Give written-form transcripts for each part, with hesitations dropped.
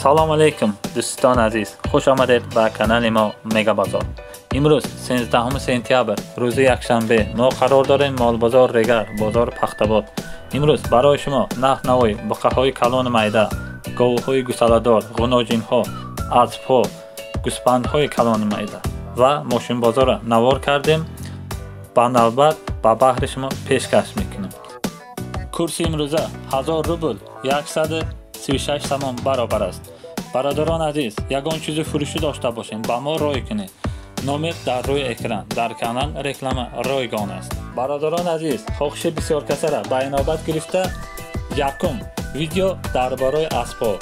салом алейкум дӯстон азиз, хуш омадед ба канали мо Мега Бозор. имрӯз 13 сентябр рӯзи якшанбе мо қарор дорем молбозор Регар, бозор Пахтабод. имрӯз барои шумо нах-навои буқаҳои калони майда, говҳои гусаладор, ғуноҷинҳо, аспҳо, гӯспандҳои калони майда ва мошинбозорро навор кардем. ба навбат ба баҳри шумо пешкаш мекунем. курси имрӯза 1000 рубл 136 сомон баробар аст. бародарон азиз, ягон чизи фурӯшӣ дошта бошем, ба мо рой кунед. номер дар рӯи экран, дар канал реклама ройгон аст. бародарон азиз, хоҳиши бисёр касара ба инобат гирифта, якум видео дар бораи аспҳо,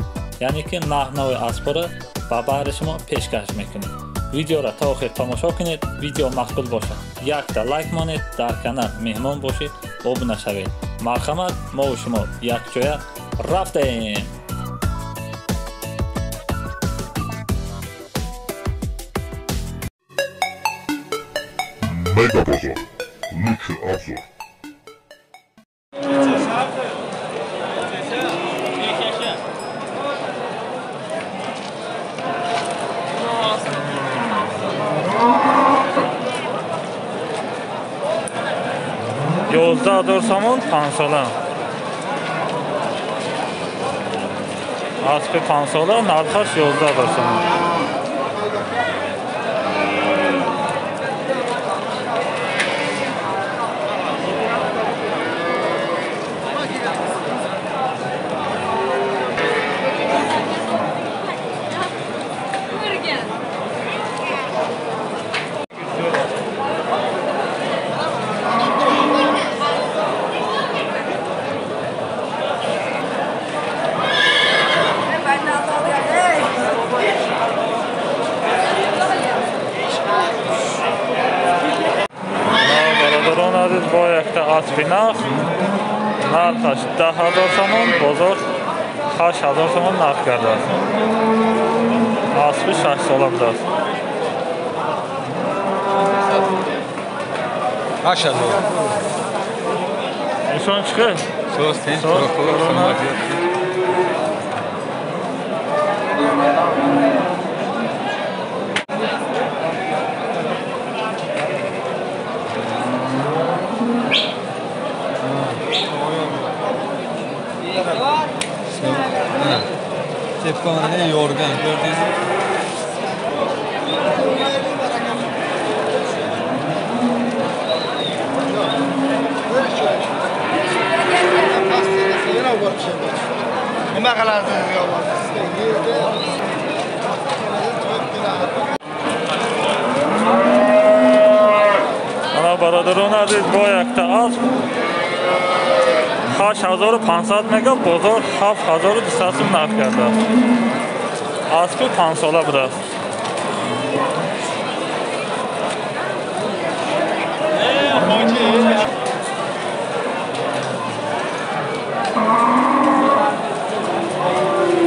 яъне ки наҳ-навои аспҳоро ба баҳри шумо пешкаш мекунем. видеоро та охир тамошо кунед. видео мақбул бошад, якта лайк монед, дар канал меҳмон бошед, обуна шавед. марҳамат, мо ва шумо якҷоя рафтем. Mega Bozor, лучший обзор. $11,000 сомон 5 сола. аспи 5 сола, нархаш $11,000 сомон. با یک اسبی نخ نرخش 10,000 سومون، بازار 8,000 سومون نرخ کرده است. اسبی 6 ساله بوده است. 8,000. ایشون چیه؟ سوستی، کرونا. Tepkanı yorgan gördünüz mü? Ana برادران عزیز، با یک تا اسب 8500 مگا، بازار 7200 سوم نرخ کرده است. اسبی 5 ساله بوده است.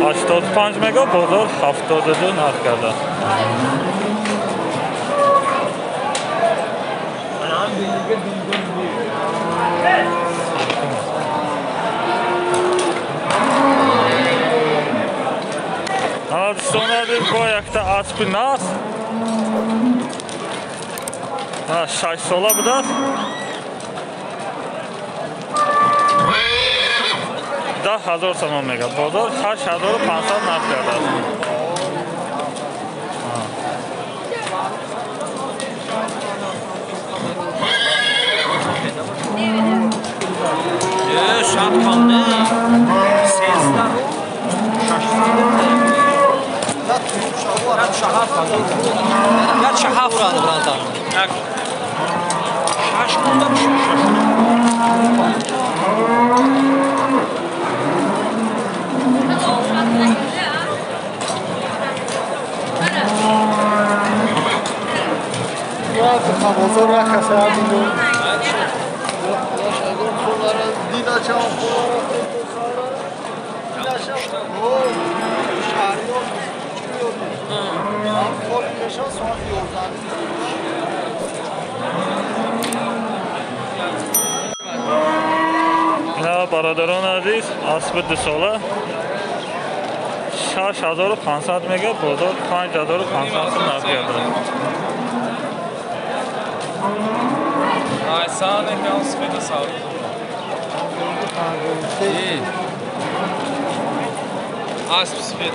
$85 مگا، بازار 72 نرخ کرده است. دوستان عزیز، با یک تا اسبی نخ 6 ساله بوده است. 10,000 سومون میگه، بازار 8500 نرخ کرده است. شب خانه 13 Gerçi hafradı birazdan. Şaşkında bir şey برادران عزیز، اسب 2 ساله 6500 میگه، بازار 5500 سوم نرخ کرده. Ay sağ ne kalsın bir de sağ ol. İyi. Az pis bir.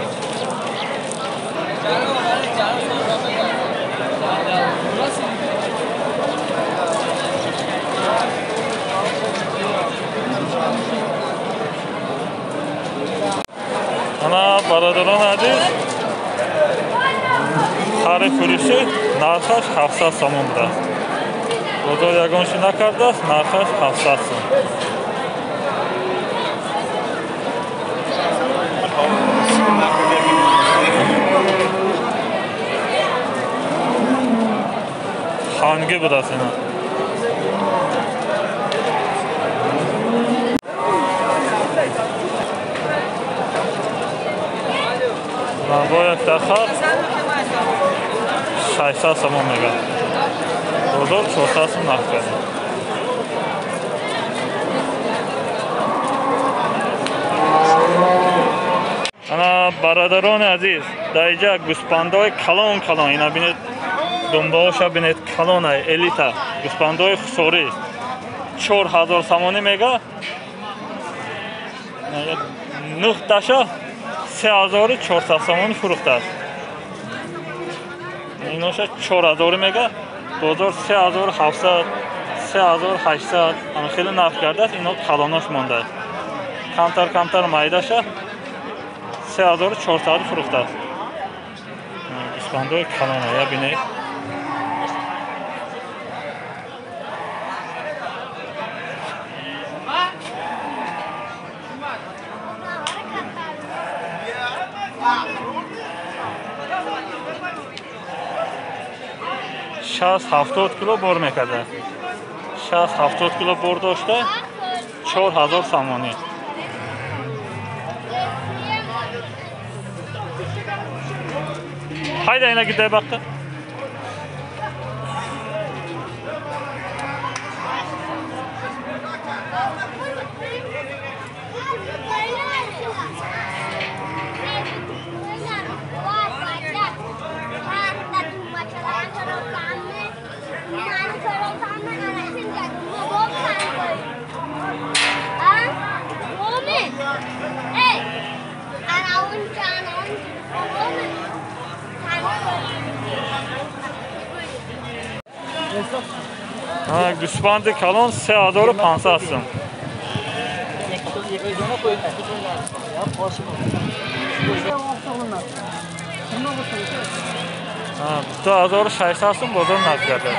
Ana برادران عزیز خر فروشی نرخش 700 سوم بوده. بازار یگانشی نکرده است، نرخش 700 سوم. خانگی بوده است اینا. با یک دخل 600 سوم میگه. بازار 400 سوم نرخ کرده. انا برادران عزیز در اینجا گوسپندای کلان اینا بینید، دنبالش بینید کلان الیتا گوسپندای خسوری 4000 سوم میگه. 9 تاشا 3400 سوم فروخته است. ایناش 4000 میگه، بازار 3700 3800 اما خیلی نرخ کرده است. اینا کلاناش مانده است. کمتر مایداش 3400 فروخته است. گوسپندای کلانه یا بینید. شاید 70 کیلو بار میکرده. 70 کیلو بار داشته 4000 سومانی. haydi اینا گیده بقیه. گوسفند کلان 3500 سوم. تو 1600 سوم بازار نرخ کرده.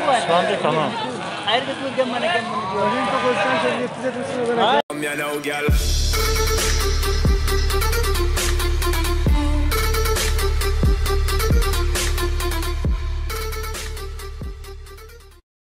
گوسفند کلان.